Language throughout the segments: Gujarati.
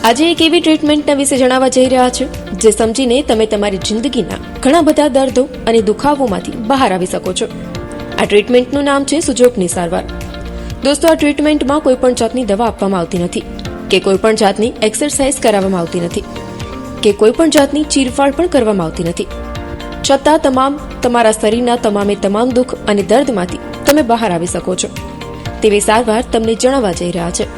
આજે એક એવી ટ્રીટમેન્ટના વિશે જણાવવા જઈ રહ્યા છે જે સમજીને તમે તમારી જિંદગીના ઘણા બધા દર્દો અને દુખાવોમાંથી બહાર આવી શકો છો. આ ટ્રીટમેન્ટનું નામ છે સુજોગની સારવાર. દોસ્તો, આ ટ્રીટમેન્ટમાં કોઈ પણ જાતની દવા આપવામાં આવતી નથી કે કોઈ પણ જાતની એક્સરસાઇઝ કરાવવામાં આવતી નથી કે કોઈ પણ જાતની ચીરફાડ પણ કરવામાં આવતી નથી. છતાં તમારા શરીરના તમામ દુઃખ અને દર્દમાંથી તમે બહાર આવી શકો છો તેવી સારવાર તમને જણાવવા જઈ રહ્યા છે.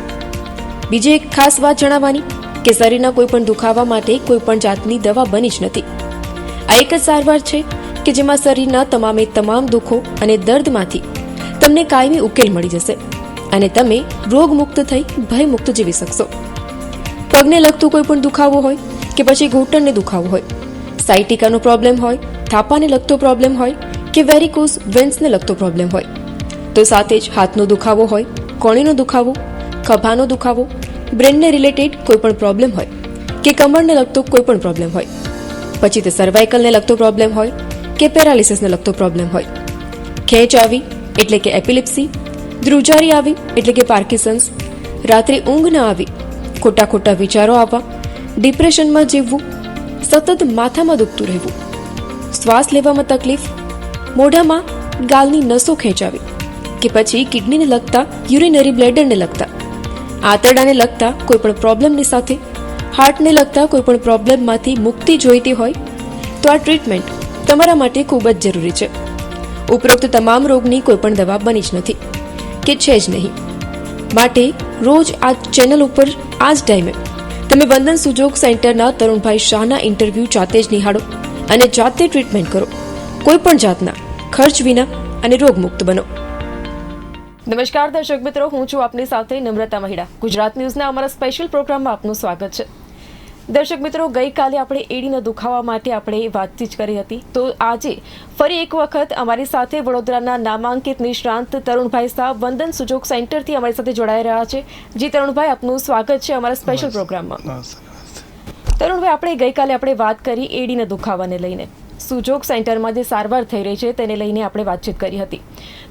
બીજી એક ખાસ વાત જણાવવાની કે શરીરના કોઈ પણ દુખાવા માટે કોઈ પણ જાતની દવા બની જ નથી. આ એક જ સારવાર છે કે જેમાં શરીરના તમામ દુઃખો અને દર્દમાંથી તમને કાયમી ઉકેલ મળી જશે અને તમે રોગમુક્ત થઈ ભયમુક્ત જીવી શકશો. પગને લગતું કોઈ પણ દુખાવો હોય કે પછી ઘૂંટણને દુખાવો હોય, સાયટિકાનો પ્રોબ્લેમ હોય, થાપાને લગતો પ્રોબ્લેમ હોય કે વેરિકોઝ વેન્સને લગતો પ્રોબ્લેમ હોય, તો સાથે જ હાથનો દુખાવો હોય, કોણીનો દુખાવો, ખભાનો દુખાવો, બ્રેનને રિલેટેડ કોઈ પણ પ્રોબ્લેમ હોય કે કમરને લગતો કોઈ પણ પ્રોબ્લેમ હોય, પછી તે સર્વાઇકલને લગતો પ્રોબ્લેમ હોય કે પેરાલિસિસને લગતો પ્રોબ્લેમ હોય, ખેંચ આવી એટલે કે એપિલિપ્સી, ધ્રુજારી આવી એટલે કે પાર્કિન્સન્સ, રાત્રે ઊંઘ ન આવી, ખોટા વિચારો આવવા, ડિપ્રેશનમાં જીવવું, સતત માથામાં દુખતું રહેવું, શ્વાસ લેવામાં તકલીફ, મોઢામાં ગાલની નસો ખેંચાવી કે પછી કિડનીને લગતા યુરિનરી બ્લેડરને લગતા, આંતરડાને લગતા કોઈ પણ પ્રોબ્લેમની સાથે હાર્ટને લગતા કોઈ પણ પ્રોબ્લેમમાંથી મુક્તિ જોઈતી હોય તો આ ટ્રીટમેન્ટ તમારા માટે ખૂબ જ જરૂરી છે. ઉપરોક્ત તમામ રોગની કોઈ પણ દવા બની જ નથી કે છે જ નહીં. માટે રોજ આ ચેનલ ઉપર આ જ ટાઈમે તમે વંદન સુજોગ સેન્ટરના તરુણભાઈ શાહના ઇન્ટરવ્યૂ જાતે જ નિહાળો અને જાતે ટ્રીટમેન્ટ કરો. કોઈ પણ જાતના ખર્ચ વિના અને રોગમુક્ત બનો. નમસ્કાર દર્શક મિત્રો, હું છું આપની સાથે નમ્રતા મહિડા. ગુજરાત ન્યૂઝના અમારા સ્પેશિયલ પ્રોગ્રામમાં આપનું સ્વાગત છે. દર્શક મિત્રો, ગઈકાલે આપણે એડીના દુખાવા માટે આપણે વાતચીત કરી હતી, તો આજે ફરી એક વખત અમારી સાથે વડોદરાના નામાંકિત નિષ્ણાંત તરુણભાઈ શાહ વંદન સુજોગ સેન્ટરથી અમારી સાથે જોડાઈ રહ્યા છે. જી તરુણભાઈ, આપનું સ્વાગત છે અમારા સ્પેશિયલ પ્રોગ્રામમાં. તરુણભાઈ, આપણે ગઈકાલે વાત કરી એડીના દુખાવાને લઈને, સુજોગ સેન્ટરમાં જે સારવાર થઈ રહી છે તેને લઈને આપણે વાતચીત કરી હતી.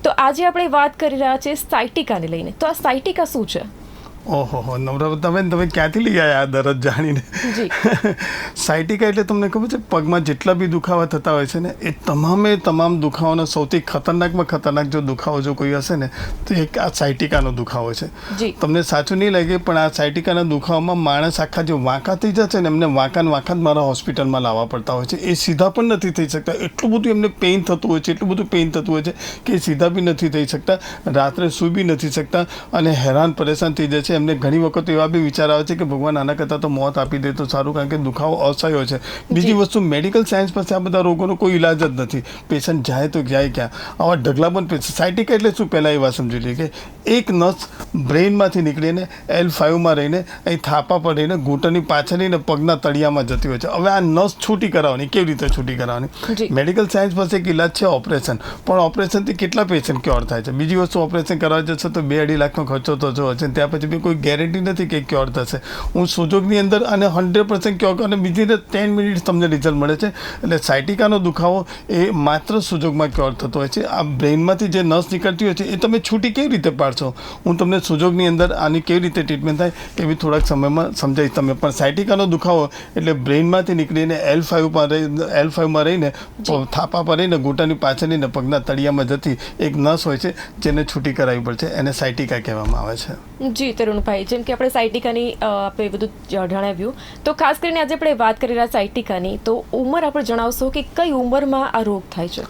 તો આજે આપણે વાત કરી રહ્યા છે સાયટિકાને લઈને. તો આ સાયટિકા શું છે? ઓહો નમ્રતાબેન, તમે ક્યાંથી લઈ આવ્યા આ દરજ જાણીને? સાયટિકા એટલે તમને ખબર છે, પગમાં જેટલા બી દુખાવા થતા હોય છે ને, એ તમામ દુખાવાનો સૌથી ખતરનાકમાં ખતરનાક જો દુખાવો જો કોઈ હશે ને તો એક આ સાયટિકાનો દુખાવો છે. તમને સાચું નહીં લાગે પણ આ સાયટિકાના દુખાવામાં માણસ આખા જે વાંકા થઈ જશે ને, એમને વાંકા જ મારા હોસ્પિટલમાં લાવવા પડતા હોય છે. એ સીધા પણ નથી થઈ શકતા, એટલું બધું એમને પેઇન થતું હોય છે, એટલું બધું પેઇન થતું હોય છે કે એ સીધા બી નથી થઈ શકતા, રાત્રે સૂઈ બી નથી શકતા અને હેરાન પરેશાન થઈ જાય છે. એમને ઘણી વખત એવા બી વિચાર આવે છે કે ભગવાન આના કરતાં તો મોત આપી દે તો સારું, કારણ કે દુખાવો અસહ્ય છે. બીજી વસ્તુ, મેડિકલ સાયન્સ પાસે આ બધા રોગોનો કોઈ ઇલાજ જ નથી. પેશન્ટ જાય તો જાય ક્યાં? આવા ઢગલા પણ સાયટિકા એટલે શું, પહેલાં એ વાત સમજી લઈએ કે એક નસ બ્રેઇનમાંથી નીકળીને L5માં રહીને અહીં થાપા પર રહીને ઘૂંટણની પાછળની પગના તળિયામાં જતી હોય છે. હવે આ નસ છૂટી કરાવવાની, કેવી રીતે છૂટી કરાવવાની? મેડિકલ સાયન્સ પાસે એક ઇલાજ છે, ઓપરેશન. પણ ઓપરેશનથી કેટલા પેશન્ટ ક્યોર થાય છે? બીજી વસ્તુ, ઓપરેશન કરવા જશો તો 2-2.5 લાખનો ખર્ચો તો જો છે, ત્યાં પછી કોઈ ગેરંટી નથી કે ક્યોર થશે. હું સુજોગની અંદર અને 100% ક્યોર, અને બીજી 10 મિનિટ તમને રિઝલ્ટ મળે છે. એટલે સાયટિકાનો દુખાવો એ માત્ર સુજોગમાં ક્યોર થતો હોય છે. આ બ્રેઇનમાંથી જે નસ નીકળતી હોય છે એ તમે છૂટી કેવી રીતે પાડશો? હું તમને સુજોગની અંદર આની કેવી રીતે ટ્રીટમેન્ટ થાય એ બી થોડાક સમયમાં સમજાવીશ તમે. પણ સાયટિકાનો દુખાવો એટલે બ્રેઇનમાંથી નીકળીને L5માં રહીને થાપા પર રહીને ઘૂંટણની પાછળની પગના તળિયામાં જતી એક નસ હોય છે, જેને છૂટી કરાવવી પડશે. એને સાયટિકા કહેવામાં આવે છે. જી તરુણભાઈ, જેમ કે આપણે સાયટિકાની આપણે બધું જણાવ્યું, તો ખાસ કરીને આજે આપણે વાત કરી રહ્યા સાયટિકાની, તો ઉંમર આપણે જણાવશો કે કઈ ઉંમરમાં આ રોગ થાય છે?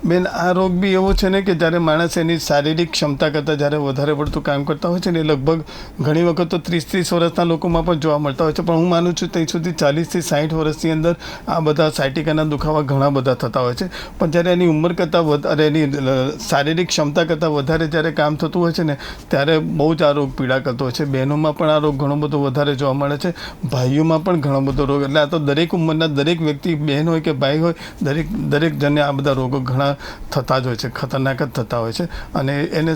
બેન, આ રોગ બી એવો છે ને કે જ્યારે માણસ એની શારીરિક ક્ષમતા કરતાં જ્યારે વધારે પડતું કામ કરતા હોય છે ને, એ લગભગ ઘણી વખત તો 30 વર્ષના લોકોમાં પણ જોવા મળતા હોય છે. પણ હું માનું છું ત્યાં સુધી 40 થી 60 વર્ષની અંદર આ બધા સાયટિકાના દુખાવા ઘણા બધા થતા હોય છે. પણ જ્યારે એની ઉંમર કરતાં વધારે, એની શારીરિક ક્ષમતા કરતાં વધારે જ્યારે કામ થતું હોય છે ને, ત્યારે બહુ જ આ રોગ પીડા કરતો હોય છે. બહેનોમાં પણ આ રોગ ઘણો બધો વધારે જોવા મળે છે, ભાઈઓમાં પણ ઘણો બધો રોગ. એટલે આ તો દરેક ઉંમરના દરેક વ્યક્તિ, બહેન હોય કે ભાઈ હોય, દરેક જણને આ બધા રોગો ઘણા થતા જ હોય છે, ખતરનાક જ થતા હોય છે. અને એને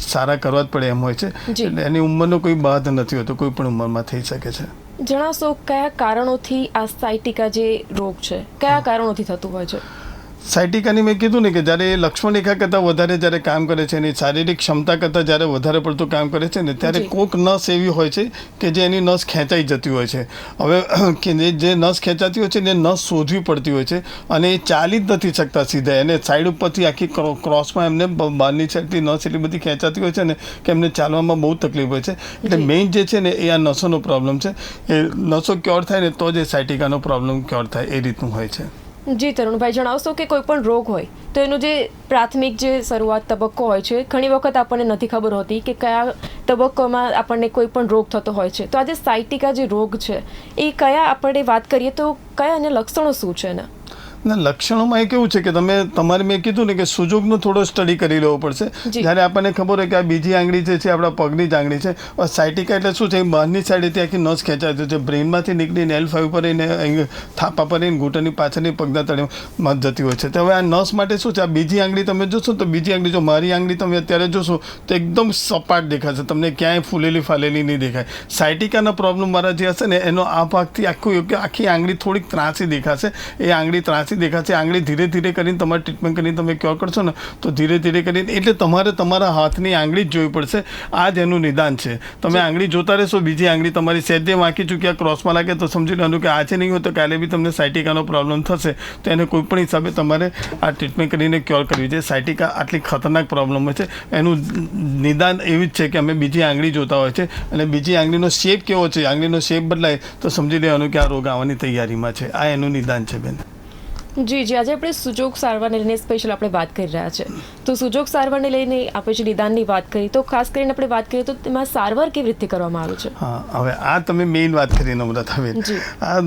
સારા કરવા જ પડે એમ હોય છે. એટલે એની ઉંમરનો કોઈ બાદ નથી હોતો, કોઈ પણ ઉંમરમાં થઈ શકે છે. જણાવશો કયા કારણોથી આ સાયટિકા જે રોગ છે, કયા કારણોથી થતું હોય છે? સાયટિકાની મેં કીધું ને કે જ્યારે એ લક્ષ્મણ રેખા કરતાં વધારે જ્યારે કામ કરે છે એની શારીરિક ક્ષમતા કરતાં જ્યારે વધારે પડતું કામ કરે છે ને ત્યારે કોઈક નસ એવી હોય છે કે જે એની નસ ખેંચાઈ જતી હોય છે. હવે કે જે નસ ખેંચાતી હોય છે એને નસ શોધવી પડતી હોય છે અને એ ચાલી જ નથી શકતા સીધા, એને સાઈડ ઉપરથી આખી ક્રોસમાં એમને બહારની સાઈડથી નસ એટલી બધી ખેંચાતી હોય છે ને કે એમને ચાલવામાં બહુ તકલીફ હોય છે. એટલે મેઇન જે છે ને એ આ નસોનો પ્રોબ્લેમ છે. એ નસો ક્યોર થાય ને તો જ એ સાયટિકાનો પ્રોબ્લેમ ક્યોર થાય, એ રીતનું હોય છે. જી તરુણભાઈ, જણાવશો કે કોઈ પણ રોગ હોય તો એનો જે પ્રાથમિક જે શરૂઆત તબક્કો હોય છે, ઘણી વખત આપણને નથી ખબર હોતી કે કયા તબક્કામાં આપણને કોઈ પણ રોગ થતો હોય છે. તો આજે સાયટિકા જે રોગ છે એ કયા આપણે વાત કરીએ તો કયા અને લક્ષણો શું છે એના? ના, લક્ષણોમાં એ કેવું છે કે તમારે મેં કીધું ને કે સુજોગનો થોડો સ્ટડી કરી લેવો પડશે. જ્યારે આપણને ખબર હોય કે આ બીજી આંગળી જે છે આપણા પગની જ આંગળી છે. સાયટિકા એટલે શું છે, બહારની સાઈડેથી આખી નસ ખેંચાતી છે, બ્રેઇનમાંથી નીકળીને L5 પર રહીને થાપા પર રહીને ઘૂંટણની પાછળની પગના તળિયામાં જતી હોય છે. તો હવે આ નસ માટે શું છે, આ બીજી આંગળી તમે જોશો તો બીજી આંગળી, જો મારી આંગળી તમે અત્યારે જોશો તો એકદમ સપાટ દેખાશે, તમને ક્યાંય ફૂલેલી ફાલેલી નહીં દેખાય. સાયટિકાના પ્રોબ્લેમ વાળા જે હશે ને એનો આ ભાગથી આખી આંગળી થોડીક ત્રાસી દેખાશે. એ આંગળી ત્રાસી દેખાશે. આંગળી ધીરે ધીરે કરીને તમારે ટ્રીટમેન્ટ કરીને તમે ક્યોર કરશો ને તો ધીરે ધીરે કરીને, એટલે તમારે તમારા હાથની આંગળી જ જોવી પડશે. આ જ એનું નિદાન છે. તમે આંગળી જોતા રહેશો, બીજી આંગળી તમારી સહેજે વાંકી ચૂક્યા ક્રોસમાં લાગે તો સમજી લેવાનું કે આજે નહીં હોય તો કાલે બી તમને સાયટિકાનો પ્રોબ્લેમ થશે. તો એને કોઈ પણ હિસાબે તમારે આ ટ્રીટમેન્ટ કરીને ક્યોર કરવી છે. સાયટિકા આટલી ખતરનાક પ્રોબ્લેમ હોય છે, એનું નિદાન એવી જ છે કે અમે બીજી આંગળી જોતા હોય છે અને બીજી આંગળીનો શેપ કેવો છે, આંગળીનો શેપ બદલાય તો સમજી લેવાનું કે આ રોગ આવવાની તૈયારીમાં છે. આ એનું નિદાન છે બેન. જી જી, આજે આપણે સુજોગ સારવારને લઈને સ્પેશિયલ આપણે વાત કરી રહ્યા છે. તો સુજોગ સારવારને લઈને આપણે જે નિદાનની વાત કરી, તો ખાસ કરીને આપણે વાત કરીએ તો તેમાં સારવાર કેવી રીતે કરવામાં આવે છે? હા, હવે આ તમે મેઇન વાત કરી નમ્રતાબેન, આ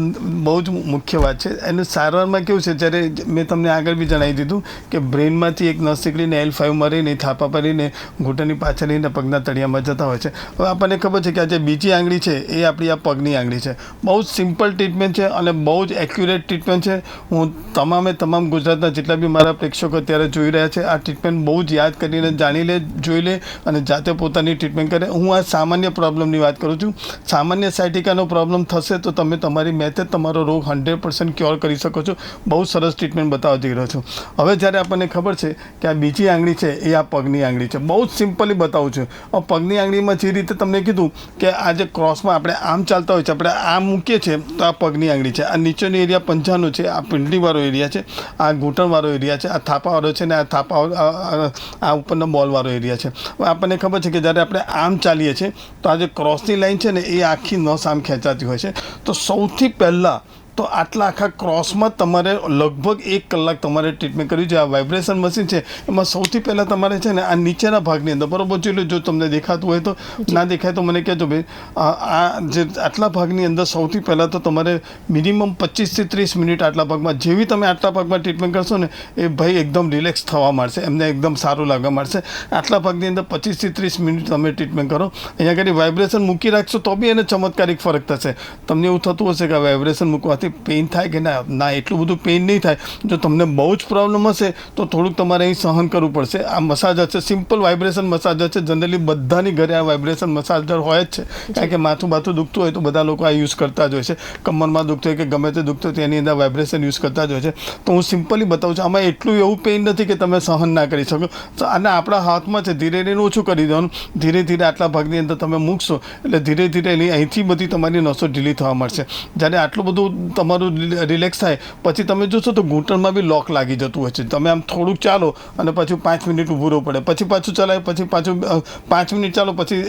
બહુ જ મુખ્ય વાત છે. એનું સારવારમાં કેવું છે, જ્યારે મેં તમને આગળ બી જણાવી દીધું કે બ્રેઇનમાંથી એક નસ નીકળીને L5 રહીને થાપા પરીને ઘૂંટણની પાછળ રહીને પગના તળિયામાં જતા હોય છે. હવે આપણને ખબર છે કે આ જે બીજી આંગળી છે એ આપણી આ પગની આંગળી છે. બહુ જ સિમ્પલ ટ્રીટમેન્ટ છે અને બહુ જ એક્યુરેટ ટ્રીટમેન્ટ છે. હું તમામ ગુજરાતના જેટલા બી મારા પ્રેક્ષકો અત્યારે જોઈ રહ્યા છે, આ ટ્રીટમેન્ટ બહુ જ યાદ કરીને જાણી લે, જોઈ લે અને જાતે પોતાની ટ્રીટમેન્ટ કરે. હું આ સામાન્ય પ્રોબ્લેમની વાત કરું છું. સામાન્ય સાયટિકાનો પ્રોબ્લેમ થશે તો તમે તમારી મેથે તમારો રોગ 100% ક્યોર કરી શકો છો. બહુ સરસ ટ્રીટમેન્ટ બતાવવા જઈ રહ્યો છું. હવે જ્યારે આપણને ખબર છે કે આ બીજી આંગળી છે એ આ પગની આંગળી છે, બહુ જ સિમ્પલી બતાવું છું. પગની આંગળીમાં જે રીતે તમને કીધું કે આ જે ક્રોસમાં આપણે આમ ચાલતા હોય છે, આપણે આમ મૂકીએ છીએ તો આ પગની આંગળી છે. આ નીચેનો એરિયા પંજાનો છે, આ પિંડલીવાળો એરિયા છે, આ ઘૂંટણવાળો એરિયા છે, આ થાપાવાળો છે ને આ ઉપરનો બોલવાળો એરિયા છે. આપણને ખબર છે કે જ્યારે આપણે આમ ચાલીએ છીએ તો આ જે ક્રોસની લાઈન છે ને એ આખી નસ આમ ખેંચાતી હોય છે. તો સૌથી પહેલાં તો આટલા આખા ક્રોસમાં તમારે લગભગ 1 કલાક તમારે ટ્રીટમેન્ટ કરવી છે. આ વાઇબ્રેશન મશીન છે એમાં સૌથી પહેલાં તમારે છે ને આ નીચેના ભાગની અંદર બરોબર જોઈ લો, જો તમને દેખાતું હોય તો, ના દેખાય તો મને કહેજો ભાઈ. આ જે આટલા ભાગની અંદર સૌથી પહેલાં તો તમારે મિનિમમ 25 થી 30 મિનિટ આટલા ભાગમાં, જેવી તમે આટલા ભાગમાં ટ્રીટમેન્ટ કરશો ને એ ભાઈ એકદમ રિલેક્સ થવા માંડશે, એમને એકદમ સારું લાગવા માંડશે. આટલા ભાગની અંદર 25 થી 30 મિનિટ તમે ટ્રીટમેન્ટ કરો. અહીંયા આગળ વાઇબ્રેશન મૂકી રાખશો તો બી એને ચમત્કારિક ફરક થશે. તમને એવું થતું હશે કે વાઇબ્રેશન મૂકવાથી પેઇન થાય કે ના, એટલું બધું પેઇન નહીં થાય. જો તમને બહુ જ પ્રોબ્લેમ હશે તો થોડુંક તમારે અહીં સહન કરવું પડશે. આ મસાજ હશે, સિમ્પલ વાઇબ્રેશન મસાજ હશે. જનરલી બધાની ઘરે આ વાઇબ્રેશન મસાજર હોય જ છે, કારણ કે માથું દુખતું હોય તો બધા લોકો આ યુઝ કરતા જ હોય છે. કમરમાં દુખતું હોય કે ગમે તે દુખતું હોય તેની અંદર વાઇબ્રેશન યુઝ કરતા જ હોય છે. તો હું સિમ્પલી બતાવું છું. આમાં એટલું એવું પેઇન નથી કે તમે સહન ના કરી શકો. અને આપણા હાથમાં છે, ધીરે ધીરે ઓછું કરી દેવાનું. ધીરે ધીરે આટલા ભાગની અંદર તમે મૂકશો એટલે ધીરે ધીરે અહીંથી બધી તમારી નસો ઢીલી થવા મળશે. જ્યારે આટલું બધું તમારું રિલેક્સ થાય પછી તમે જોશો તો ઘૂંટણમાં બી લોક લાગી જતું હોય છે. તમે આમ થોડુંક ચાલો અને પછી 5 મિનિટ ઊભું રહેવું પડે, પછી પાછું ચલાય, પછી પાછું 5 મિનિટ ચાલો, પછી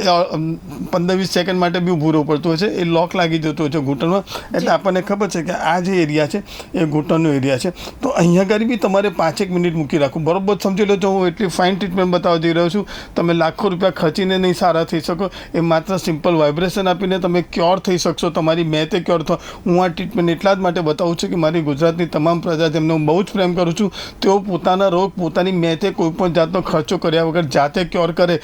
15-20 સેકન્ડ માટે બી ઊભું રહેવું પડતું હોય છે. એ લોક લાગી જતું હોય છે ઘૂંટણમાં. એટલે આપણને ખબર છે કે આ જે એરિયા છે એ ઘૂંટણનો એરિયા છે. તો અહીંયા આગળ બી તમારે 5-1 મિનિટ મૂકી રાખવું. બરોબર સમજી લો છો, હું એટલી ફાઇન ટ્રીટમેન્ટ બતાવવા જઈ રહ્યો છું. તમે લાખો રૂપિયા ખર્ચીને નહીં સારા થઈ શકો. એ માત્ર સિમ્પલ વાઇબ્રેશન આપીને તમે ક્યોર થઈ શકશો. તમારી મેથે ક્યોર થવા. હું આ ટ્રીટમેન્ટ એટલા જ માટે બતાવું છું કે મારી ગુજરાતની તમામ પ્રજા, જેમને હું બહુ જ પ્રેમ કરું છું, તેઓ પોતાના રોગ પોતાની મેથે કોઈપણ જાતનો ખર્ચો કર્યા વગર જાતે ક્યોર કરે,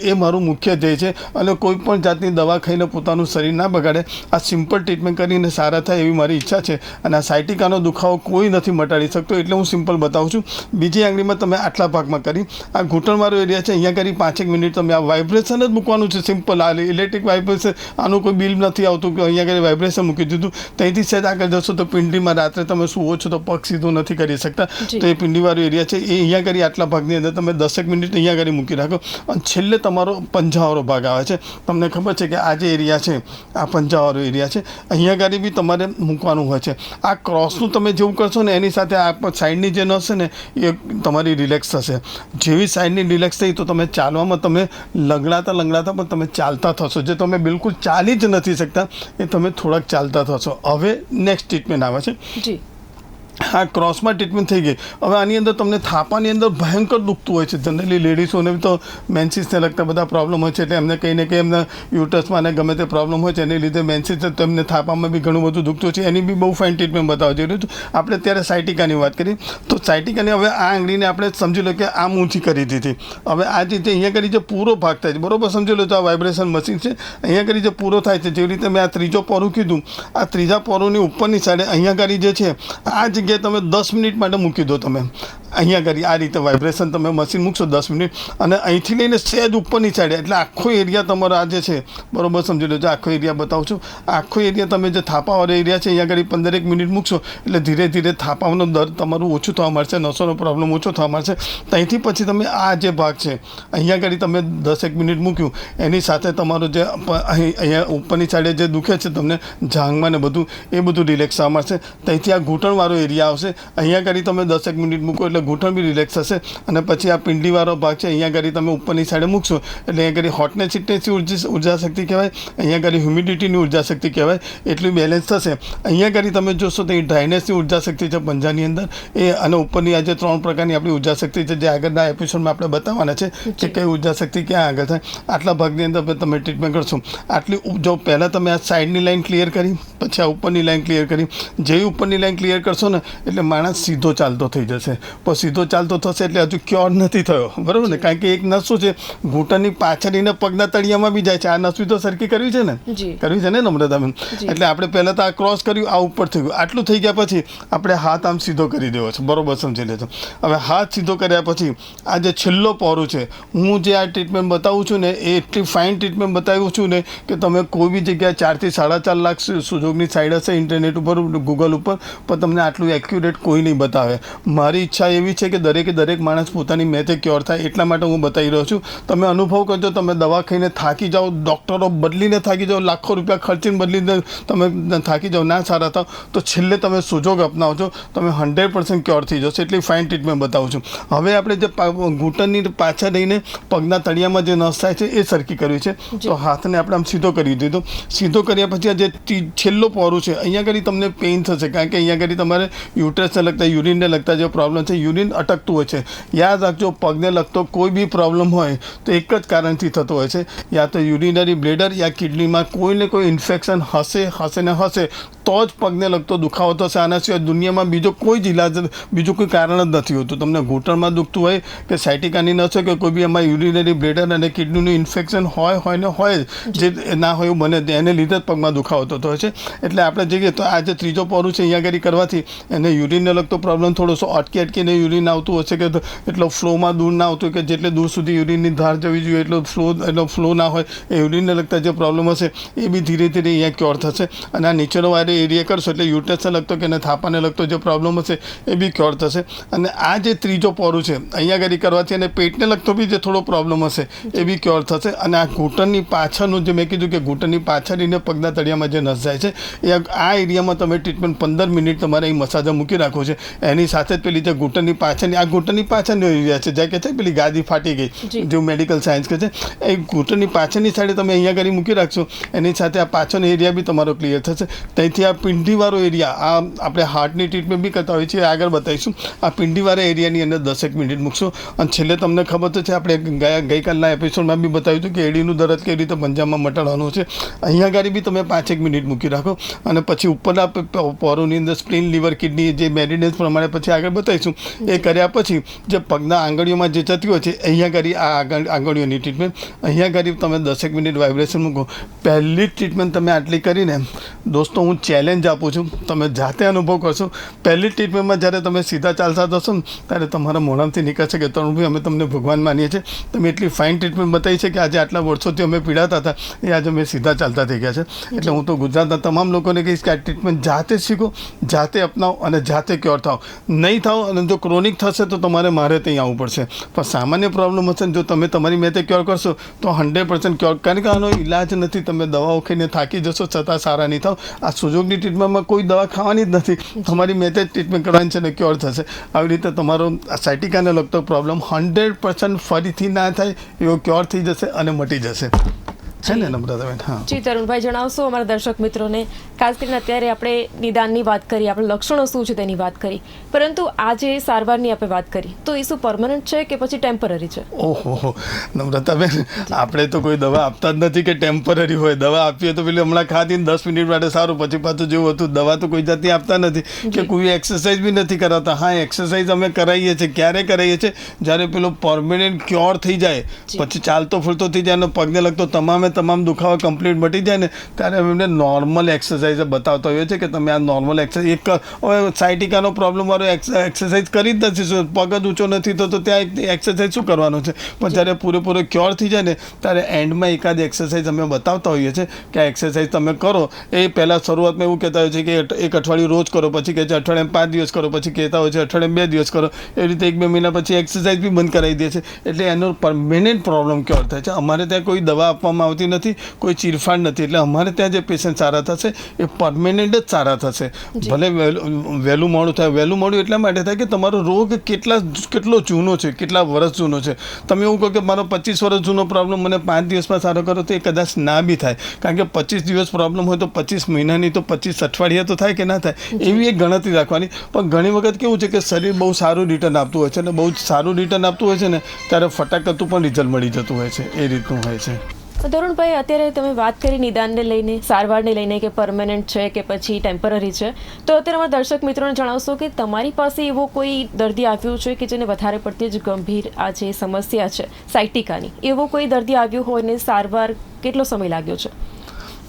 એ મારું મુખ્ય ધ્યેય છે. અને કોઈપણ જાતની દવા ખાઈને પોતાનું શરીર ના બગાડે, આ સિમ્પલ ટ્રીટમેન્ટ કરીને સારા થાય એવી મારી ઈચ્છા છે. અને આ સાયટિકાનો દુખાવો કોઈ નથી મટાડી શકતો, એટલે હું સિમ્પલ બતાવું છું. બીજી આંગળીમાં તમે આટલા ભાગમાં કરી, આ ઘૂંટણવાળો એરિયા છે, અહીંયા કરી 5-1 મિનિટ તમે આ વાઇબ્રેશન જ મૂકવાનું છે. સિમ્પલ આ ઇલેક્ટ્રિક વાઇબ્રેશન, આનું કોઈ બિલ નથી આવતું કે અહીંયા આગળ વાઇબ્રેશન મૂકી દીધું. ત્યાંથી સાહેબ આગળ જશો તો પિંડીમાં રાત્રે તમે સુવો છો તો પગ સીધો નથી કરી શકતા, તો એ પિંડીવાળો એરિયા છે એ અહીંયા કરી આટલા ભાગની અંદર તમે 10 મિનિટ અહીંયા કરી મૂકી રાખો અને છેલ્લે તમારો પંજાવાળો ભાગ આવે છે. તમને ખબર છે કે આ જે એરિયા છે આ પંજાવાળો એરિયા છે, અહીંયા ગાડી બી તમારે મૂકવાનું હોય છે. આ ક્રોસનું તમે જેવું કરશો ને એની સાથે આ સાઈડની જે નસ છે ને એ તમારી રિલેક્સ થશે. જેવી સાઈડની રિલેક્સ થઈ તો તમે ચાલવામાં તમે લંગડાતા પણ તમે ચાલતા થશો. જે તમે બિલકુલ ચાલી જ નથી શકતા એ તમે થોડાક ચાલતા થશો. હવે નેક્સ્ટ ટ્રીટમેન્ટ આવે છે. જી, હા, ક્રોસમાં ટ્રીટમેન્ટ થઈ ગઈ. હવે આની અંદર તમને થાપાની અંદર ભયંકર દુખતું હોય છે. જનરલી લેડીઝોને તો મેન્સીસને લગતા બધા પ્રોબ્લેમ હોય છે, એટલે એમને કંઈ ને કંઈ એમના યુટર્સમાં અને ગમે તે પ્રોબ્લેમ હોય છે, એને લીધે મેન્સીસ તેમને થાપામાં બી ઘણું બધું દુખતું છે. એની બી બહુ ફાઇન ટ્રીટમેન્ટ બતાવવા જોઈએ. આપણે ત્યારે સાયટિકાની વાત કરી તો સાયટિકાની હવે આ આંગળીને આપણે સમજી લો કે આમ ઊંચી કરી દીધી. હવે આ રીતે અહીંયા કરી જે પૂરો ભાગ થાય છે, બરોબર સમજી લો તો આ વાઇબ્રેશન મશીન છે. અહીંયા કરી જે પૂરો થાય છે, જેવી રીતે મેં આ ત્રીજો પોરું કીધું, આ ત્રીજા પોરોની ઉપરની સાઈડે અહીંયા કરી જે છે આ જગ્યાએ તમે 10 મિનિટ માટે મૂકી દો. તમે અહીંયા કરી આ રીતે વાઇબ્રેશન તમે મશીન મૂકશો 10 મિનિટ, અને અહીંથી લઈને સહેજ ઉપરની સાઈડ એટલે આખો એરિયા તમારો આ જે છે, બરોબર સમજી લો, આખો એરિયા બતાવું છું. આખો એરિયા તમે જે થાપાવાળો એરિયા છે અહીંયા આગળ 15 મિનિટ મૂકશો એટલે ધીરે ધીરે થાપાનો દર તમારું ઓછું થવા મળશે, નસોનો પ્રોબ્લેમ ઓછો થવા મળશે. ત્યાંથી પછી તમે આ જે ભાગ છે અહીંયા આગળ તમે 10 મિનિટ મૂક્યું, એની સાથે તમારો જે અહીંયા ઉપરની સાઈડે જે દુખે છે તમને જાંઘમાં ને બધું, એ બધું રિલેક્સ થવા મળશે. ત્યાંથી આ ઘૂંટણવાળો એરિયા આવશે. અહીંયા આગળ તમે 10 મિનિટ મૂકો એટલે ઘૂંટણ બી રિલેક્સ થશે. અને પછી આ પિંડીવાળો ભાગ છે અહીંયા આગળ તમે ઉપરની સાઈડે મૂકશો એટલે અહીંયા આગળ હોટનેસ સિટનેસની ઉર્જા શક્તિ કહેવાય, અહીંયા આગળ હ્યુમિડિટીની ઉર્જા શક્તિ કહેવાય, એટલું બેલેન્સ થશે. અહીંયા આગળ તમે જોશો તો એ ડ્રાયનેસની ઉર્જા શક્તિ છે પંજાની અંદર, એ અને ઉપરની આ જે 3 પ્રકારની આપણી ઉર્જા શક્તિ છે જે આગળના એપિસોડમાં આપણે બતાવવાના છે કે કઈ ઉર્જા શક્તિ ક્યાં આગળ થાય. આટલા ભાગની અંદર તમે ટ્રીટમેન્ટ કરશો. આટલી જો પહેલાં તમે આ સાઈડની લાઈન ક્લિયર કરી, પછી આ ઉપરની લાઈન ક્લિયર કરી. જેવી ઉપરની લાઈન ક્લિયર કરશો ને એટલે માણસ સીધો ચાલતો થઈ જશે. પણ સીધો ચાલતો થશે એટલે હજુ ક્યોર નથી થયો, બરાબર ને? કારણ કે એક નસ શું છે, ઘૂંટણની પાછળના પગના તળિયામાં બી જાય છે. આ નસ બી તો સરખી કરવી છે ને, કરવી છે ને નમ્રતાબેન? એટલે આપણે પહેલાં તો આ ક્રોસ કર્યું, આ ઉપર થઈ ગયું. આટલું થઈ ગયા પછી આપણે હાથ આમ સીધો કરી દેવો છે, બરોબર સમજી લેજો. હવે હાથ સીધો કર્યા પછી આ જે છેલ્લો પોરું છે, હું જે આ ટ્રીટમેન્ટ બતાવું છું ને એ એટલી ફાઇન ટ્રીટમેન્ટ બતાવ્યું છું ને કે તમે કોઈ બી જગ્યાએ 4 થી 4.5 લાખ સુજોગની સાઈડ હશે ઇન્ટરનેટ ઉપર, ગૂગલ ઉપર, પણ તમને આટલું એક્યુરેટ કોઈ નહીં બતાવે. મારી ઈચ્છા એવી છે કે દરેક માણસ પોતાની મેથે ક્યોર થાય, એટલા માટે હું બતાવી રહ્યો છું. તમે અનુભવ કરજો, તમે દવા ખાઈને થાકી જાઓ, ડૉક્ટરો બદલીને થાકી જાઓ, લાખો રૂપિયા ખર્ચીને બદલીને તમે થાકી જાઓ, ના સારા થાવ, તો છેલ્લે તમે સુજોગ અપનાવજો, તમે 100% ક્યોર થઈ જશો. એટલી ફાઇન ટ્રીટમેન્ટ બતાવું છું. હવે આપણે જે ઘૂંટણની પાછળ રહીને પગના તળિયામાં જે નસ થાય છે એ સરખી કરવી છે. તો હાથને આપણે આમ સીધો કરી દીધો. સીધો કર્યા પછી આ જે છેલ્લો પોરું છે અહીંયા આગળ તમને પેઇન થશે, કારણ કે અહીંયા આગળ તમારે યુટરસને લગતા, યુરિનને લગતા જે પ્રોબ્લેમ છે, યુરિન અટકતું હોય છે. યાદ રાખજો, પગને લગતો કોઈ બી પ્રોબ્લેમ હોય તો એક જ કારણથી થતો હોય છે, યા તો યુરિનરી બ્લેડર યા કિડનીમાં કોઈને કોઈ ઇન્ફેક્શન હશે તો જ પગને લગતો દુખાવો થશે. આના સિવાય દુનિયામાં બીજો કોઈ જ ઇલાજ, બીજું કોઈ કારણ જ નથી હોતું. તમને ઘૂંટણમાં દુખતું હોય કે સાયટિકાની નસ હોય કે કોઈ બી એમાં યુરિનરી બ્લેડર અને કિડનીનું ઇન્ફેક્શન હોય જે ના હોય એવું બને, એને લીધે જ પગમાં દુખાવો થતો હોય છે. એટલે આપણે જઈએ તો આ જે ત્રીજો પોરું છે અહીંયા આગળ કરવાથી એને યુરિનને લગતો પ્રોબ્લેમ થોડોસો અટકીને યુરિન આવતું હશે કે એટલો ફ્લોમાં દૂર ના આવતું, કે જેટલે દૂર સુધી યુરિનની ધાર જવી જોઈએ એટલો ફ્લો ના હોય, એ યુરિનને લગતા જે પ્રોબ્લેમ હશે એ બી ધીરે ધીરે અહીંયા ક્યોર થશે. અને આ નીચેનો વારે એરિયા કરશો એટલે યુટરસને લગતો કે એને થાપાને લગતો જે પ્રોબ્લેમ હશે એ બી ક્યોર થશે. અને આ જે ત્રીજો પોરું છે અહીંયા આગળ કરવાથી અને પેટને લગતો બી જે થોડો પ્રોબ્લેમ હશે એ બી ક્યોર થશે. અને આ ઘૂંટણની પાછળનું જે મેં કીધું કે ઘૂંટણની પાછળને પગના તળિયામાં જે નસ જાય છે એ આ એરિયામાં તમે ટ્રીટમેન્ટ 15 મિનિટ તમારે અહીં મસાજ મૂકી રાખો છે. એની સાથે જ પેલી જે ઘૂંટણની પાછળની, આ ઘૂંટણની પાછળનો એરિયા છે જ્યાં કે છે પેલી ગાદી ફાટી ગઈ, જેવું મેડિકલ સાયન્સ કહે છે, એ ઘૂંટણની પાછળની સાઈડે તમે અહીંયા આગળ મૂકી રાખશો. એની સાથે આ પાછળનો એરિયા બી તમારો ક્લિયર થશે. ત્યાંથી આ પિંડીવાળો એરિયા, આ આપણે હાર્ટની ટ્રીટમેન્ટ બી કરતા હોઈએ છીએ, આગળ બતાવીશું. આ પિંડીવાળા એરિયાની અંદર 10 મિનિટ મૂકશો. અને છેલ્લે તમને ખબર તો છે, આપણે ગઈકાલના એપિસોડમાં બી બતાવ્યું હતું કે એડીનું દર્દ કેવી રીતે પંજાબમાં મટાડવાનું છે. અહીંયા આગળ બી તમે 5 મિનિટ મૂકી રાખો. અને પછી ઉપરના પોરોની અંદર સ્પ્લીન, લીવર, કિડની જે મેડિનેસ પ્રમાણે પછી આગળ બતાવીશું. એ કર્યા પછી જે પગના આંગળીઓમાં જે જતી હોય છે અહીંયા કરી આ આંગળીઓની ટ્રીટમેન્ટ, અહીંયા કરી તમે 10 મિનિટ વાઇબ્રેશન મૂકો. પહેલી જ ટ્રીટમેન્ટ તમે આટલી કરીને દોસ્તો હું ચેલેન્જ આપું છું, તમે જાતે અનુભવ કરશો. પહેલી ટ્રીટમેન્ટમાં જ્યારે તમે સીધા ચાલતા થશો ને ત્યારે તમારા મોઢામાંથી નીકળશે કે તરુણભાઈ અમે તમને ભગવાન માનીએ છીએ, તમે એટલી ફાઇન ટ્રીટમેન્ટ બતાવી છે કે આજે આટલા વર્ષોથી અમે પીડાતા હતા એ આજે અમે સીધા ચાલતા થઈ ગયા છે. એટલે હું તો ગુજરાતના તમામ લોકોને કહીશ કે આ ટ્રીટમેન્ટ જાતે શીખો, જાતે અપનાવો અને જાતે ક્યોર થાઓ. નહીં થાઓ અને જો ક્રોનિક થશે તો તમારે મારે ત્યાં આવવું પડશે. પણ સામાન્ય પ્રોબ્લેમ હશે ને જો તમે તમારી મેતે ક્યોર કરશો તો 100% ક્યોર, કારણ કે આનો ઇલાજ નથી. તમે દવાઓ ખાઈને થાકી જશો છતાં સારા નહીં થાવ. આ સુજોગની ટ્રીટમેન્ટમાં કોઈ દવા ખાવાની જ નથી, તમારી મેતે જ ટ્રીટમેન્ટ કરવાની છે ને ક્યોર થશે. આવી રીતે તમારો સાયટિકાને લગતો પ્રોબ્લેમ 100% ફરીથી ના થાય એવો ક્યોર થઈ જશે અને મટી જશે. છે ને નમ્રતાબેન? હા જી તરુણભાઈ, જણાવશો અમારા દર્શક મિત્રોને, ખાસ કરીને અત્યારે આપણે નિદાનની વાત કરી, આપણે લક્ષણો શું છે તેની વાત કરી, પરંતુ આ જે સારવારની આપણે વાત કરી તો એ શું પરમનન્ટ છે કે પછી ટેમ્પરરી છે? ઓહો નમ્રતાબેન, આપણે તો કોઈ દવા આપતા જ નથી કે ટેમ્પરરી હોય. દવા આપીએ તો પેલી હમણાં ખાધી 10 મિનિટ માટે સારું, પછી પાછું જેવું હતું. દવા તો કોઈ જાતની આપતા નથી કે કોઈ એક્સરસાઇઝ બી નથી કરાવતા. હા, એક્સરસાઇઝ અમે કરાવીએ છીએ. ક્યારે કરાવીએ છીએ? જ્યારે પેલો પરમેનન્ટ ક્યોર થઈ જાય, પછી ચાલતો ફૂલતો થઈ જાય અને પગને લગતો તમામ દુખાવા કમ્પ્લીટ મટી જાય ને ત્યારે અમે એમને નોર્મલ એક્સરસાઇઝ બતાવતા હોઈએ છીએ કે તમે આ નોર્મલ એક્સરસાઇઝ હવે સાયટિકાનો પ્રોબ્લેમ વાળો એક્સરસાઇઝ કરી જ નથી, પગ જ ઊંચો નથી થતો, ત્યાં એક્સરસાઇઝ શું કરવાનું છે? પણ જ્યારે પૂરેપૂરો ક્યોર થઈ જાય ને ત્યારે એન્ડમાં એકાદ એક્સરસાઇઝ અમે બતાવતા હોઈએ છીએ કે આ એક્સરસાઇઝ તમે કરો. એ પહેલાં શરૂઆતમાં એવું કહેતા હોય છે કે એક અઠવાડિયું રોજ કરો, પછી કહે છે અઠવાડિયામાં 5 દિવસ કરો, પછી કહેતા હોય છે અઠવાડિયામાં 2 દિવસ કરો. એવી રીતે 1-2 મહિના પછી એક્સરસાઇઝ બી બંધ કરાવી દે છે. એટલે એનો પરમેનન્ટ પ્રોબ્લેમ ક્યોર થાય છે. અમારે ત્યાં કોઈ દવા આપવામાં આવતી નથી, કોઈ ચીરફાડ નથી. એટલે અમારે ત્યાં જે પેશન્ટ સારા થશે એ પરમેનન્ટ જ સારા થશે. ભલે વહેલું મોડું થાય. વહેલું મોડું એટલા માટે થાય કે તમારો રોગ કેટલો જૂનો છે, કેટલા વર્ષ જૂનો છે. તમે એવું કહો કે મારો 25 વર્ષ જૂનો પ્રોબ્લેમ મને 5 દિવસમાં સારો કરો તો એ કદાચ ના બી થાય, કારણ કે 25 દિવસ પ્રોબ્લેમ હોય તો 25 મહિનાની તો 25 અઠવાડિયા તો થાય કે ના થાય, એવી એક ગણતરી રાખવાની. પણ ઘણી વખત કેવું છે કે શરીર બહુ સારું રિટર્ન આપતું હોય છે અને બહુ સારું રિટર્ન આપતું હોય છે ને ત્યારે ફટાકતું પણ રિઝલ્ટ મળી જતું હોય છે. એ રીતનું હોય છે. તરુણભાઈ, અત્યારે તમે વાત કરી નિદાનને લઈને, સારવારને લઈને કે પરમેનન્ટ છે કે પછી ટેમ્પરરી છે, તો અત્યારે અમારા દર્શક મિત્રોને જણાવશો કે તમારી પાસે એવો કોઈ દર્દી આવ્યું છે કે જેને વધારે પડતી જ ગંભીર આ જે સમસ્યા છે સાયટિકાની, એવો કોઈ દર્દી આવ્યું હોય ને સારવાર કેટલો સમય લાગ્યો છે?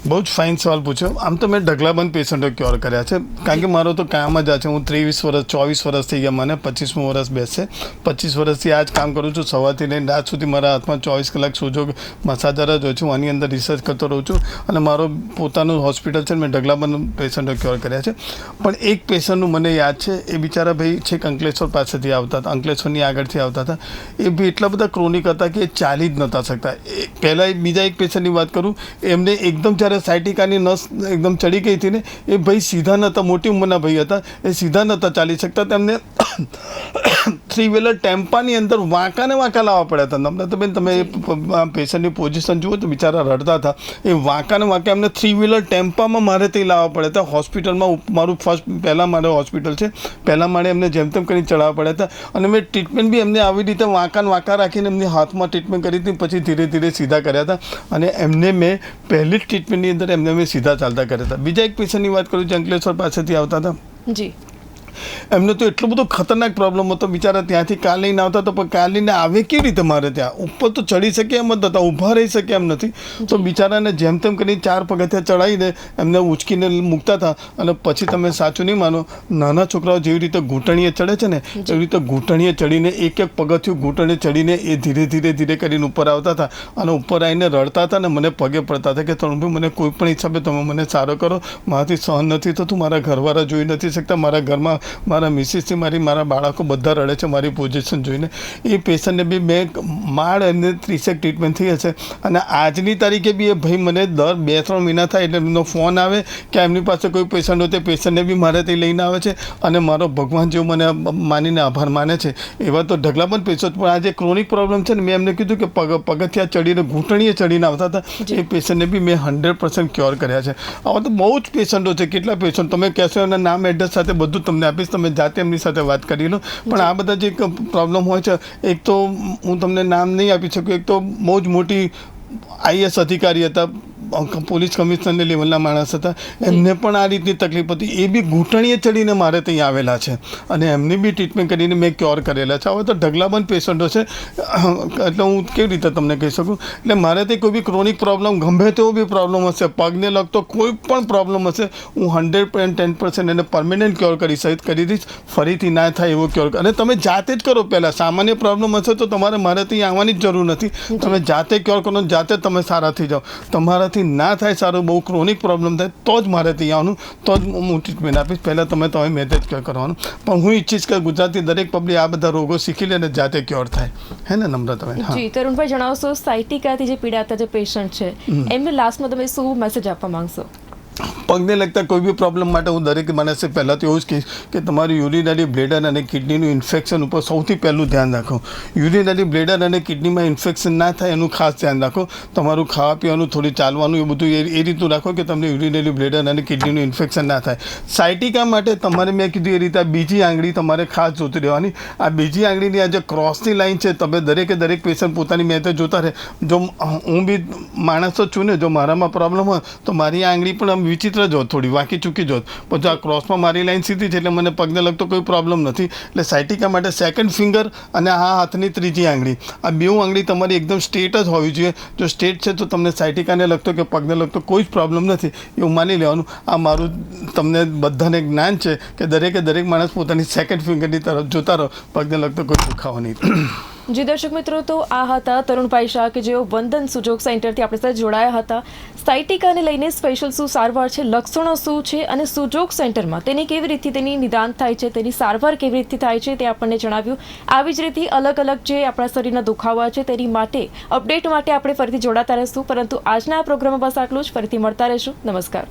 બહુ જ ફાઇન સવાલ પૂછ્યો. આમ તો મેં ઢગલાબંધ પેશન્ટો ક્યોર કર્યા છે, કારણ કે મારો તો કામ જ આ છે. હું 24 વર્ષ થઈ ગયા, મને 25મું વર્ષ બેસશે. 25 વર્ષથી આ જ કામ કરું છું. સવારથી લઈને રાત સુધી મારા હાથમાં 24 કલાક સુજોગ મસાજર જ હોય છે. હું આની અંદર રિસર્ચ કરતો રહું છું અને મારો પોતાનું હોસ્પિટલ છે. મેં ઢગલાબંધ પેશન્ટો ક્યોર કર્યા છે. પણ એક પેશન્ટનું મને યાદ છે, એ બિચારા ભાઈ છેક અંકલેશ્વર પાસેથી આવતા હતા, અંકલેશ્વરની આગળથી આવતા હતા. એ બી એટલા બધા ક્રોનિક હતા કે એ ચાલી જ નહોતા શકતા. પહેલાં બીજા એક પેશન્ટની વાત કરું, એમને એકદમ સાયટિકાની નસ એકદમ ચડી ગઈ હતી ને, એ ભાઈ સીધા નહોતા, મોટી ઉંમરના ભાઈ હતા, એ સીધા નહોતા ચાલી શકતા. તેમને 3 વ્હીલર ટેમ્પાની અંદર વાંકા લાવવા પડ્યા હતા. નમ્રતાબેન, તમે એ પેશન્ટની પોઝિશન જુઓ તો બિચારા રડતા હતા. એ વાંકા એમને 3 વ્હીલર ટેમ્પામાં મારે તે લાવવા પડ્યા હતા. હોસ્પિટલમાં મારું પહેલાં મારે હોસ્પિટલ છે, પહેલાં મારે એમને જેમ તેમ કરીને ચડાવવા પડ્યા હતા. અને મેં ટ્રીટમેન્ટ બી એમને આવી રીતે વાંકા રાખીને એમની હાથમાં ટ્રીટમેન્ટ કરી હતી, પછી ધીરે ધીરે સીધા કર્યા હતા. અને એમને મેં પહેલી જ ટ્રીટમેન્ટની અંદર એમને મેં સીધા ચાલતા કર્યા હતા. બીજા એક પેશન્ટની વાત કરું, જે અંકલેશ્વર પાસેથી આવતા હતા. જી. એમને તો એટલો બધો ખતરનાક પ્રોબ્લેમ હતો. બિચારા ત્યાંથી કાર લઈને આવતા હતા, પણ કાર લઈને આવે કેવી રીતે? મારે ત્યાં ઉપર તો ચડી શકે એમ જ હતા, ઊભા રહી શકે એમ નથી. તો બિચારાને જેમ તેમ કરીને 4 પગથિયાં ચડાવીને એમને ઉંચકીને મૂકતા હતા. અને પછી તમે સાચું નહીં માનો, નાના છોકરાઓ જેવી રીતે ઘૂંટણીએ ચડે છે ને, એવી રીતે ઘૂંટણીએ ચડીને એક પગથિયું ઘૂંટણે ચડીને એ ધીરે કરીને ઉપર આવતા હતા. અને ઉપર આવીને રડતા હતા ને મને પગે પડતા હતા કે તરુણભાઈ, મને કોઈ પણ હિસાબે તમે મને સારો કરો, મારાથી સહન નથી થતું, મારા ઘરવાળા જોઈ નથી શકતા, મારા ઘરમાં મારા મિસિસથી મારા બાળકો બધા રડે છે મારી પોઝિશન જોઈને. એ પેશન્ટને બી મેં એમને 30 ટ્રીટમેન્ટ થઈ હશે. અને આજની તારીખે બી એ ભાઈ મને દર 2-3 મહિના થાય એટલે એમનો ફોન આવે કે એમની પાસે કોઈ પેશન્ટ હોય તે પેશન્ટને બી મારે તે લઈને આવે છે. અને મારો ભગવાન જેવું મને માનીને આભાર માને છે. એવા તો ઢગલાબંધ પેશન્ટ. પણ આ જે ક્રોનિક પ્રોબ્લેમ છે ને, મેં એમને કીધું કે પગથિયા ચડીને ઘૂંટણીએ ચડીને આવતા હતા, એ પેશન્ટને બી મેં 100% ક્યોર કર્યા છે. આવા તો બહુ જ પેશન્ટો છે. કેટલા પેશન્ટ તમે કહેશો, એના નામ એડ્રેસ સાથે બધું તમને આપીશ, તમે જાતે એમની સાથે વાત કરી લો. પણ આ બધા જે પ્રોબ્લેમ હોય છે, એક તો હું તમને નામ નહીં આપી શકું, એક તો બહુ જ મોટી IAS અધિકારી હતા, પોલીસ કમિશનર લેવલના માણસ હતા, એમને પણ આ રીતની તકલીફ હતી. એ બી ઘૂંટણીએ ચડીને મારે ત્યાં આવેલા છે અને એમની બી ટ્રીટમેન્ટ કરીને મેં ક્યોર કરેલા છે. હવે તો ઢગલાબંધ પેશન્ટો છે, એટલે હું કેવી રીતે તમને કહી શકું. એટલે મારે ત્યાં કોઈ બી ક્રોનિક પ્રોબ્લેમ, ગમે તેવો બી પ્રોબ્લેમ હશે, પગને લગતો કોઈ પણ પ્રોબ્લેમ હશે, હું 110% એને પરમેનન્ટ ક્યોર કરી દઈશ. ફરીથી ના થાય એવો ક્યોર. અને તમે જાતે જ કરો. પહેલાં સામાન્ય પ્રોબ્લેમ હશે તો તમારે મારે ત્યાં આવવાની જ જરૂર નથી. તમે જાતે ક્યોર કરો, જાતે તમે સારા થઈ જાઓ. તમારાથી ના થાય સારું, બહુ ક્રોનિક પ્રોબ્લેમ થાય તો જ મારે ત્યાં આવવાનું, તો જ હું ટ્રીટમેન્ટ આપીશ. પહેલાં તમે મેં જ ક્યોર કરવાનું. પણ હું ઈચ્છીશ કે ગુજરાતની દરેક પબ્લિક આ બધા રોગો શીખી લે અને જાતે ક્યોર થાય. હે ને નમ્રતાબેન? જી તરુણભાઈ, જણાવશો સાયટિકાથી જે પીડાતા જે પેશન્ટ છે એમને લાસ્ટમાં તમે શું મેસેજ આપવા માંગશો? પગને લગતા કોઈ બી પ્રોબ્લેમ માટે હું દરેક માણસે પહેલાં તો એવું જ કહીશ કે તમારું યુરિનરી બ્લેડર અને કિડનીનું ઇન્ફેક્શન ઉપર સૌથી પહેલું ધ્યાન રાખો. યુરિનરી બ્લેડર અને કિડનીમાં ઇન્ફેક્શન ના થાય એનું ખાસ ધ્યાન રાખો. તમારું ખાવા પીવાનું, થોડી ચાલવાનું, એ બધું એ રીતનું રાખો કે તમને યુરિનરી બ્લેડર અને કિડનીનું ઇન્ફેક્શન ના થાય. સાયટિકા માટે તમારે મેં કીધું એ રીતે આ બીજી આંગળી તમારે ખાસ જોતી રહેવાની. આ બીજી આંગળીની આ જે ક્રોસની લાઈન છે, તમે દરેક પેશન્ટ પોતાની મેં જોતા રહે. જો હું બી માણસ જ છું ને, જો મારામાં પ્રોબ્લેમ હોય તો મારી આંગળી પણ આમ વિચિત્ર જોત, થોડી વાંકી ચૂકી જોત. પછી આ ક્રોસમાં મારી લાઈન સીધી છે એટલે મને પગને લગતો કોઈ પ્રોબ્લેમ નથી. એટલે સાયટિકા માટે સેકન્ડ ફિંગર અને આ હાથની ત્રીજી આંગળી, આ બેઉ આંગળી તમારી એકદમ સ્ટ્રેટ જ હોવી જોઈએ. જો સ્ટ્રેટ છે તો તમને સાયટિકાને લગતો કે પગને લગતો કોઈ જ પ્રોબ્લેમ નથી એવું માની લેવાનું. આ મારું તમને બધાને જ્ઞાન છે કે દરેક માણસ પોતાની સેકન્ડ ફિંગરની તરફ જોતા રહો, પગને લગતો કોઈ દુખાવો નહીં. જી દર્શક મિત્રો, તો આ હતા તરુણભાઈ શાહ કે જેઓ વંદન સુજોગ સેન્ટરથી આપણી સાથે જોડાયા હતા. સાયટિકાને લઈને સ્પેશિયલ શું સારવાર છે, લક્ષણો શું છે અને સુજોગ સેન્ટરમાં તેની કેવી રીતે તેની નિદાન થાય છે, તેની સારવાર કેવી રીતે થાય છે તે આપણને જણાવ્યું. આવી જ રીતે અલગ અલગ જે આપણા શરીરના દુખાવા છે તેની માટે અપડેટ માટે આપણે ફરીથી જોડાતા રહીશું. પરંતુ આજના આ પ્રોગ્રામમાં બસ આટલું જ. ફરીથી મળતા રહીશું. નમસ્કાર.